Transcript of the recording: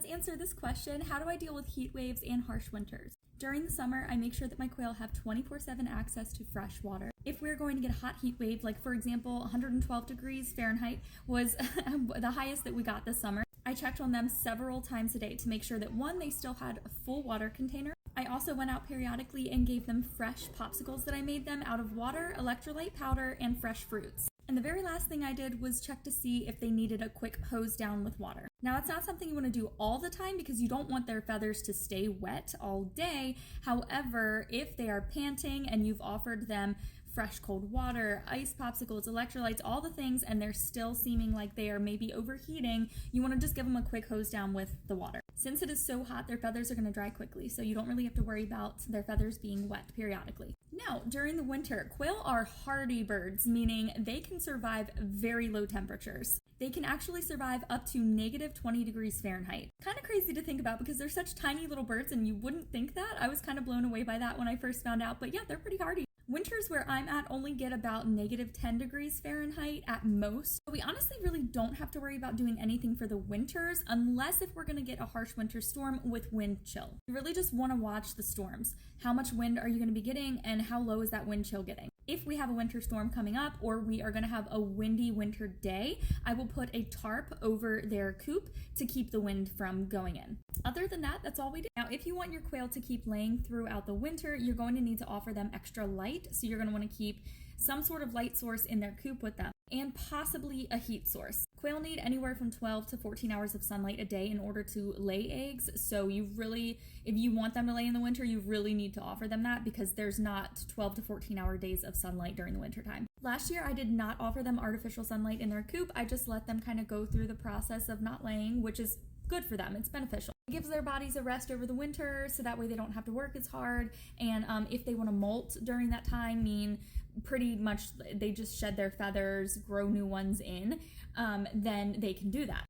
let's answer this question. How do I deal with heat waves and harsh winters? During the summer, I make sure that my quail have 24/7 access to fresh water. If we're going to get a hot heat wave, like for example, 112 degrees Fahrenheit was the highest that we got this summer, I checked on them several times a day to make sure that one, they still had a full water container. I also went out periodically and gave them fresh popsicles that I made them out of water, electrolyte powder, and fresh fruits. And the very last thing I did was check to see if they needed a quick hose down with water. Now, it's not something you want to do all the time because you don't want their feathers to stay wet all day. However, if they are panting and you've offered them fresh cold water, ice popsicles, electrolytes, all the things, and they're still seeming like they are maybe overheating, you want to just give them a quick hose down with the water. Since it is so hot, their feathers are going to dry quickly, so you don't really have to worry about their feathers being wet periodically. Now, during the winter, quail are hardy birds, meaning they can survive very low temperatures. They can actually survive up to -20 degrees Fahrenheit. Kind of crazy to think about because they're such tiny little birds and you wouldn't think that. I was kind of blown away by that when I first found out, but yeah, they're pretty hardy. Winters where I'm at only get about -10 degrees Fahrenheit at most. But we honestly really don't have to worry about doing anything for the winters unless if we're going to get a harsh winter storm with wind chill. You really just want to watch the storms. How much wind are you going to be getting and how low is that wind chill getting? If we have a winter storm coming up or we are going to have a windy winter day, I will put a tarp over their coop to keep the wind from going in. Other than that, that's all we do. Now, if you want your quail to keep laying throughout the winter, you're going to need to offer them extra light. So you're going to want to keep some sort of light source in their coop with them and possibly a heat source. Quail need anywhere from 12 to 14 hours of sunlight a day in order to lay eggs. So if you want them to lay in the winter, you really need to offer them that because there's not 12 to 14 hour days of sunlight during the winter time. Last year, I did not offer them artificial sunlight in their coop. I just let them kind of go through the process of not laying, which is good for them. It's beneficial. It gives their bodies a rest over the winter so that way they don't have to work as hard. And if they want to molt during that time, pretty much they just shed their feathers, grow new ones in, then they can do that.